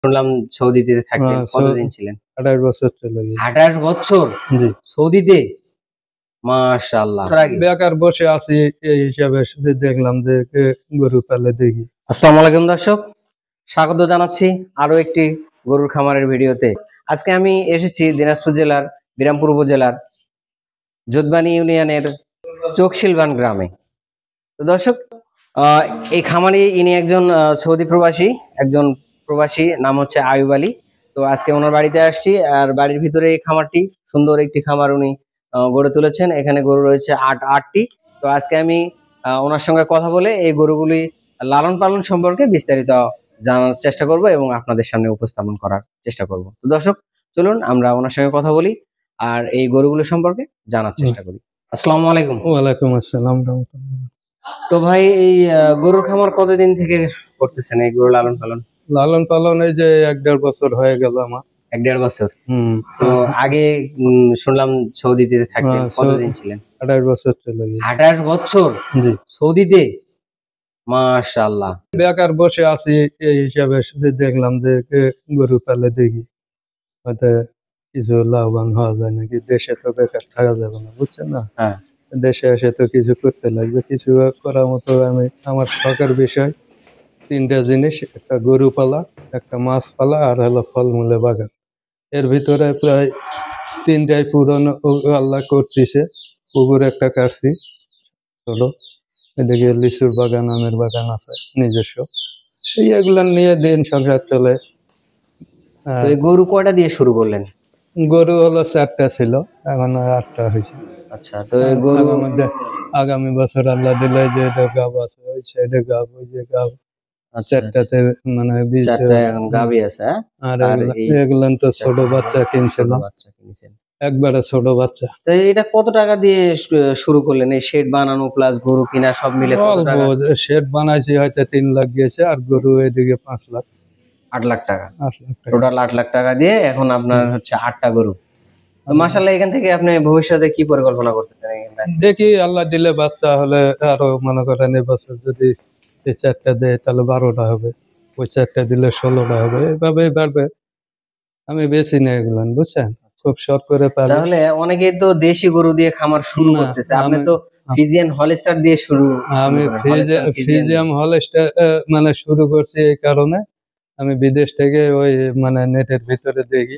শুনলাম সৌদিতে থাকতেন, কতদিন ছিলেন? 28 বছর চলে গেছে। 28 বছর জি। সৌদিতে? মাশাআল্লাহ। বেকার বসে আছি এই হিসাবে দেখলাম যে গরু পালে দেখি। আসসালামু আলাইকুম দর্শক, স্বাগত জানাচ্ছি আরো একটি গরুর খামারের ভিডিওতে। আজকে আমি এসেছি দিনাজপুর জেলার বিরামপুর উপজেলার যোধবানী ইউনিয়নের চোকশিলবান গ্রামে। তো দর্শক, এই খামারি ইনি একজন সৌদি প্রবাসী, নাম হচ্ছে আয়ুব আলী। তো আজকে ওনার বাড়িতে আসছি, আর বাড়ির ভিতরে এই খামারটি, সুন্দর একটি খামার উনি গড়ে তুলেছেন। এখানে গরু রয়েছে আটটি। তো আজকে আমি ওনার সঙ্গে কথা বলে এই গরুগুলি লালন পালন সম্পর্কে বিস্তারিত জানার চেষ্টা করব এবং আপনাদের সামনে উপস্থাপন করার চেষ্টা করব। তো দর্শক, চলুন আমরা ওনার সঙ্গে কথা বলি আর এই গরুগুলো সম্পর্কে জানার চেষ্টা করি। আসসালামু আলাইকুম। ওয়ালাইকুম আসসালাম রাহমাতুল্লাহ। তো ভাই, এই গরুর খামার কতদিন থেকে করতেছেন, এই গরু লালন পালন? লালন পালন এই যে 1-1.5 বছর হয়ে গেল আমার। 1-1.5 বছর। তো আগে শুনলাম সৌদিতে থাকতেন, কতদিন ছিলেন? 28 বছর চলে গেছে। 28 বছর? জি। সৌদিতে? মাশাআল্লাহ। বেকার বসে আছি এই হিসাবে দেখলাম যে গরু পালে দেখি হয়তো কিছু লাভবান হওয়া যায় নাকি। দেশে তো বেকার থাকা যাবে না, বুঝছেন না? হ্যাঁ। দেশে এসে তো কিছু করতে লাগবে, কিছু করার মতো আমি আমার শখের বিষয় 3টা জিনিস: একটা গরু পালা, একটা মাছ পালা, আর হলো ফলমূলে বাগান। এর ভিতরে প্রায় 3টাই পূরণ আল্লাহ করতেছে। পুকুর একটা কাটছি, চলো এদিকে লিচুর বাগান, আমের বাগান আছে নিজস্ব। এগুলা নিয়ে দিন সংসার চলে। তো এই গরু কয়টা দিয়ে শুরু করলেন? গরু হলো 4টা ছিল, এখন 8টা হয়েছে। আচ্ছা, তো এই গরু মধ্যে আগামী বছর আল্লাহ দিলে যে গাব আছে, ওই সাইডে গাব, ওই যে গাব, 4টাতে মানে 4টা এখন গাভী আছে। আর এগুলো তো ছোট বাচ্চা কিনছিলাম, একবারে ছোট বাচ্চা। তো এটা কত টাকা দিয়ে শুরু করলেন, এই শেড বানানো প্লাস গরু কিনা সব মিলে? শেড বানাইছি হয়তো 3 লাখ গিয়েছে, আর গরু এদিকে 5 লাখ। 8 লাখ টাকা, টোটাল 8 লাখ টাকা দিয়ে এখন আপনার হচ্ছে 8টা গরু। তো মাশাআল্লাহ, এখান থেকে আপনি ভবিষ্যতে কি পরিকল্পনা করতেছেন? দেখি আল্লাহ দিলে বাচ্চা হলে আরো মনে করেন এবছর যদি এই 4টা দেয় তাহলে 12টা হবে, ওই 4টা দিলে 16টা হবে, এভাবেই বাড়বে। আমি বেশি নেই এগুলো, বুঝছেন, খুব শর্ট করে। তাহলে অনেকেই তো দেশি গরু দিয়ে খামার শুরু করতেছে, আপনি তো ফিজিয়ান হলস্টার দিয়ে শুরু। আমি ফিজিয়ান হলস্টার মানে শুরু করছি এই কারণে, আমি বিদেশ থেকে ওই মানে নেটের ভিতরে দেখি,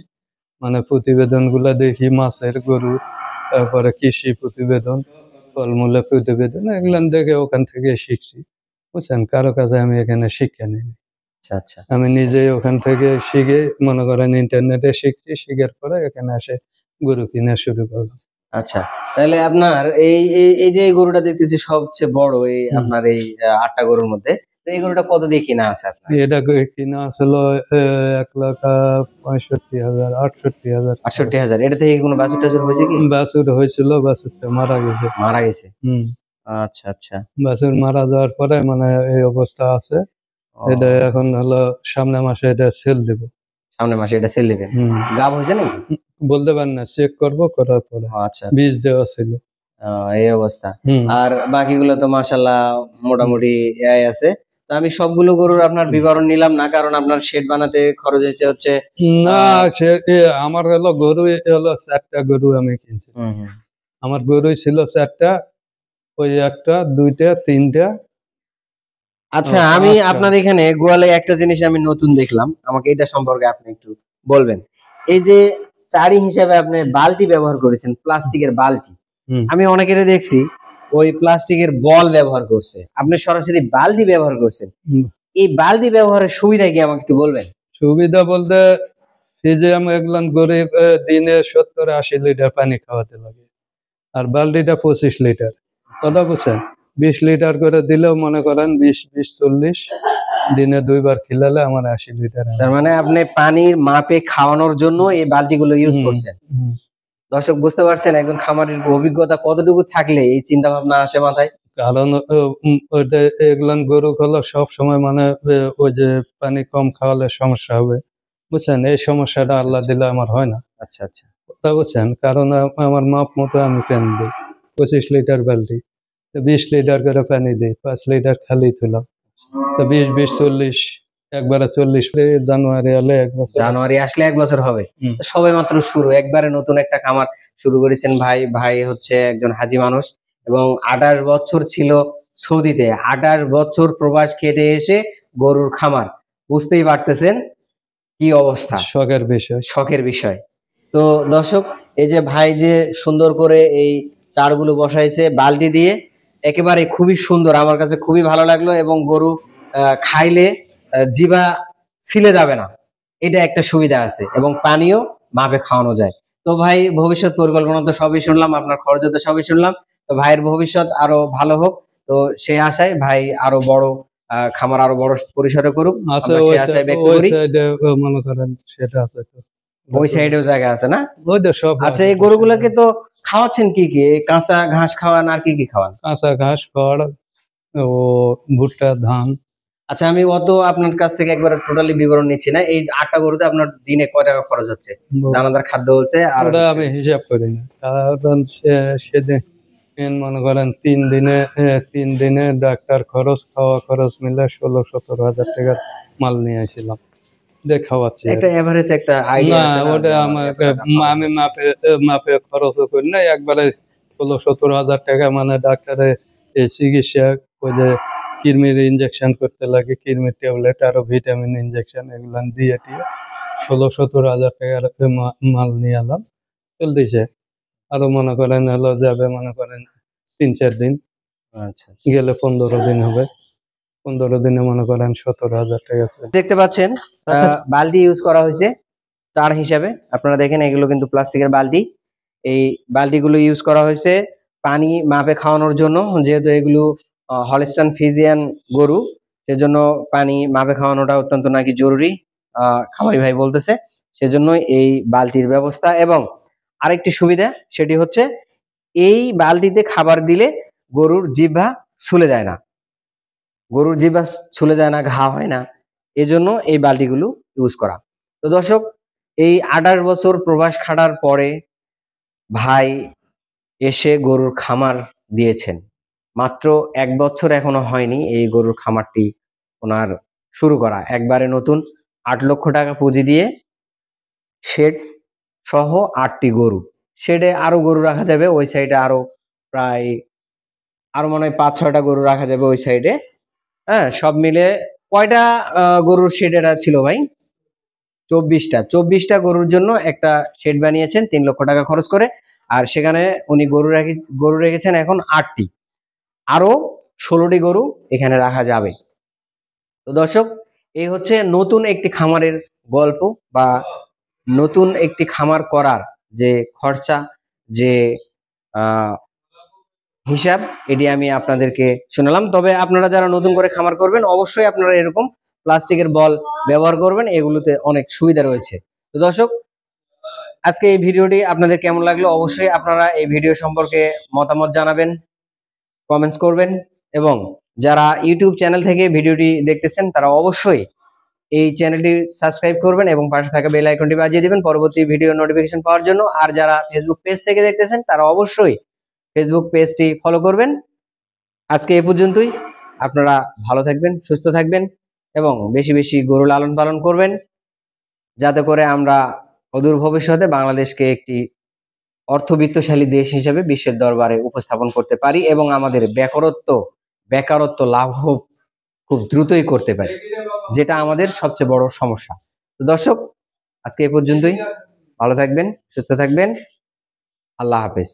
মানে প্রতিবেদন গুলা দেখি, মাছের, গরুর, তারপরে কৃষি প্রতিবেদন, ফলমূলে প্রতিবেদন, এগুলো দেখে ওখান থেকে শিখছি, বুঝছেন। কারো কাছে আমি এখানে শিক্ষা নিই। আচ্ছা, আমি নিজেই ওখান থেকে শিখে মনে করেন ইন্টারনেটে শিখছি, শিখার পরে এখানে এসে গরু কিনা শুরু করলাম। আচ্ছা, তাহলে আপনার এই যে গরুটা দেখতেছি সবচেয়ে বড়, এই আপনার এই 8টা গরুর মধ্যে, এই গরুটা কত দিয়ে কিনা আছে আপনার? এটা কিনা আসলে 1,65,000, 68,000। 68,000? এটা থেকে কোনো বাছুর টাছুর হয়েছে কি? বাছুর হয়েছিল, বাছুরটা মারা গেছে। মারা গেছে? আচ্ছা আচ্ছা। বাছুর মারা যাওয়ার পরে মানে এই অবস্থা আছে। এটা এখন হলো সামনে মাসে এটা সেল দেব। সামনে মাসে এটা সেল দিবেন? গাব হয়েছে নাকি বলতে পারেন না, চেক করবো, করার পরে। আচ্ছা, বীজ দেওয়া ছিল। এই অবস্থা। আর বাকিগুলো তো মাশাআল্লাহ মোটামুটি আছে। তো আমি সবগুলো গরুর আপনার বিবরণ নিলাম না, কারণ আপনার শেড বানাতে খরচ হয়েছে হচ্ছে না। আমার হলো গরু হলো 4টা গরু আমি কিনছি। আমার গরুই ছিল 4টা, ওই 1টা, 2টা, 3টা। আচ্ছা, আমি আপনার এখানে গোয়ালে একটা জিনিস আমি নতুন দেখলাম, আমাকে এটা সম্পর্কে আপনি একটু বলবেন। এই যে চারি হিসেবে আপনি বালতি ব্যবহার করেছেন, প্লাস্টিকের বালতি। আমি অনেকের দেখছি ওই প্লাস্টিকের বল ব্যবহার করছে, আপনি সরাসরি বালতি ব্যবহার করছেন। এই বালতি ব্যবহারের সুবিধা কি আমাকে একটু বলবেন? সুবিধা বলতে ফিজিয়াম এগুলান গরিব দিনে 70-80 লিটার পানি খাওয়াতে লাগে, আর বালতিটা 25 লিটার। কথা বুঝছেন? 20 লিটার করে দিলেও মনে করেন 20-40 দিনে 2 বার খিলালে আমার 80 লিটার। তার মানে আপনি পানির মাপে খাওয়ানোর জন্য এই বালতিগুলো ইউজ করছেন। দর্শক, বুঝতে পারছেন একজন খামারের অভিজ্ঞতা কতটুকু থাকলে এই চিন্তা ভাবনা আসে মাথায়? কারণ এগুলান গরু হলো সব সময় মানে ওই যে পানি কম খাওয়ালে সমস্যা হবে, বুঝছেন। এই সমস্যাটা আল্লাহ দিলে আমার হয় না। আচ্ছা আচ্ছা, কথা বুঝছেন, কারণ আমার মাপ মতো আমি পানি দিই। 25 লিটার বালতি, 20 লিটার করে পানি দিই, 5 লিটার খালি তুলাম, তো 20-20-40 একবারে 40 জানুয়ারি হলে 1 বছর। জানুয়ারি আসলে 1 বছর হবে। হুম। তো সবে মাত্র শুরু, একবারে নতুন একটা খামার শুরু করেছেন ভাই। ভাই হচ্ছে একজন হাজি মানুষ এবং 28 বছর ছিল সৌদিতে, 28 বছর প্রবাস কেটে এসে গরুর খামার, বুঝতেই পারতেছেন কি অবস্থা, শখের বিষয়। শখের বিষয়। তো দর্শক, এই যে ভাই যে সুন্দর করে এই চারগুলো বসাইছে বালতি দিয়ে, একেবারে খুবই সুন্দর, আমার কাছে খুবই ভালো লাগলো। এবং গরু খাইলে জিভা ছিলে যাবে না, এটা একটা সুবিধা আছে। এবং পানিও মাপে খাওয়ানো যায়। তো ভাই, ভবিষ্যৎ পরিকল্পনা তো সবই শুনলাম, আপনার খরচ তো সবই শুনলাম। তো ভাইয়ের ভবিষ্যৎ আরো ভালো হোক, তো সেই আশায় ভাই আরো বড় খামার আরো বড় পরিসরে করুক, আছে আমরা ওই সেই আশায় ব্যক্ত ওই করি। সাইডে মনে করেন সেটা আছে তো, ওই সাইডেও জায়গা আছে না? ওইটা সব আচ্ছা, আছে। এই গরুগুলোকে তো খাওয়াচ্ছেন কি কি? এই কাঁচা ঘাস খাওয়ান আর কি কি খাওয়ান? কাঁচা ঘাস, খড়, ও ভুট্টা, ধান। আচ্ছা, আমি অত আপনার কাছ থেকে একবার টোটালি বিবরণ নিচ্ছি না। এই 8টা গরুতে আপনার দিনে কয় টাকা খরচ হচ্ছে দানাদার খাদ্য বলতে? আর ওটা আমি হিসাব করি না, কারণ সেদিন মনে করেন 3 দিনে ডাক্তার খরচ, খাওয়া খরচ মিলে 16-17 হাজার টাকার মাল নিয়ে আসছিলাম, দিয়ে খাওয়াচ্ছি আর একটা কি। এভারেজ একটা আইডিয়া না, আছে না ওটা যে আমার আমাকে এত টাকা খরচ আমি হচ্ছে? মাপে খরচও করি না, একবারে 16-17 হাজার টাকা। মানে ডাক্তারে এই চিকিৎসা, ওই যে কৃমির ইনজেকশন করতে লাগে, কৃমির ট্যাবলেট, আরো ভিটামিন ইনজেকশন, এগুলা দিয়ে টিয়ে 16-17 হাজার টাকার মাল নিয়ে এলাম, চলতেছে। আরো মনে করেন হলো যাবে, মনে করেন 3-4 দিন আচ্ছা, গেলে 15 দিন হবে, 15 দিনে মনে করেন 17 হাজার টাকা আছে। দেখতে পাচ্ছেন বালতি ইউজ করা হয়েছে চার হিসাবে। আপনারা দেখেন, এগুলো কিন্তু প্লাস্টিকের বালতি। এই বালতিগুলো ইউজ করা হয়েছে পানি মাপে খাওয়ানোর জন্য, যেহেতু এগুলো হলস্টাইন ফ্রিজিয়ান গরু, সেজন্য পানি মাপে খাওয়ানোটা অত্যন্ত নাকি জরুরি, খামারি ভাই বলতেছে। সেজন্য এই বালতির ব্যবস্থা। এবং আরেকটি সুবিধা, সেটি হচ্ছে এই বালতিতে খাবার দিলে গরুর জিহ্বা ছুলে যায় না, গরুর জিহ্বা ছুলে যায় না, ঘা হয় না, এজন্য এই বালতিগুলো ইউজ করা। তো দর্শক, এই 28 বছর প্রবাস খাটার পরে ভাই এসে গরুর খামার দিয়েছেন। মাত্র 1 বছর এখনো হয়নি এই গরুর খামারটি ওনার শুরু করা, একবারে নতুন। 8 লক্ষ টাকা পুঁজি দিয়ে শেড সহ 8টি গরু, শেডে আরো গরু রাখা যাবে, ওই সাইডে আরো প্রায় আরো মনে হয় 5-6টা গরু রাখা যাবে ওই সাইডে। হ্যাঁ, সব মিলে কয়টা গরুর শেড এটা ছিল ভাই? 24টা গরুর জন্য একটা শেড বানিয়েছেন 3 লক্ষ টাকা খরচ করে। আর সেখানে উনি গরু রেখেছেন এখন 8টি, আরো 16টি গরু এখানে রাখা যাবে। তো দর্শক, এই হচ্ছে নতুন একটি খামারের গল্প, বা নতুন একটি খামার করার যে খরচা, যে আহ হিসাব, এটি আমি আপনাদেরকে শোনালাম। তবে আপনারা যারা নতুন করে খামার করবেন, অবশ্যই আপনারা এরকম প্লাস্টিকের বল ব্যবহার করবেন, এগুলোতে অনেক সুবিধা রয়েছে। তো দর্শক, আজকে এই ভিডিওটি আপনাদের কেমন লাগলো, অবশ্যই আপনারা এই ভিডিও সম্পর্কে মতামত জানাবেন, কমেন্টস করবেন। এবং যারা ইউটিউব চ্যানেল থেকে ভিডিওটি দেখতেছেন, তারা অবশ্যই এই চ্যানেলটি সাবস্ক্রাইব করবেন এবং পাশে থাকা বেল আইকনটি বাজিয়ে দিবেন পরবর্তী ভিডিও নোটিফিকেশন পাওয়ার জন্য। আর যারা ফেসবুক পেজ থেকে দেখতেছেন, তারা অবশ্যই ফেসবুক পেজটি ফলো করবেন। আজকে এ পর্যন্তই। আপনারা ভালো থাকবেন, সুস্থ থাকবেন এবং বেশি বেশি গরু লালন পালন করবেন, যাতে করে আমরা অদূর ভবিষ্যতে বাংলাদেশকে একটি অর্থবিত্তশালী দেশ হিসেবে বিশ্বের দরবারে উপস্থাপন করতে পারি এবং আমাদের বেকারত্ব লাঘব খুব দ্রুতই করতে পারি, যেটা আমাদের সবচেয়ে বড় সমস্যা। তো দর্শক, আজকে এ পর্যন্তই। ভালো থাকবেন, সুস্থ থাকবেন। আল্লাহ হাফেজ।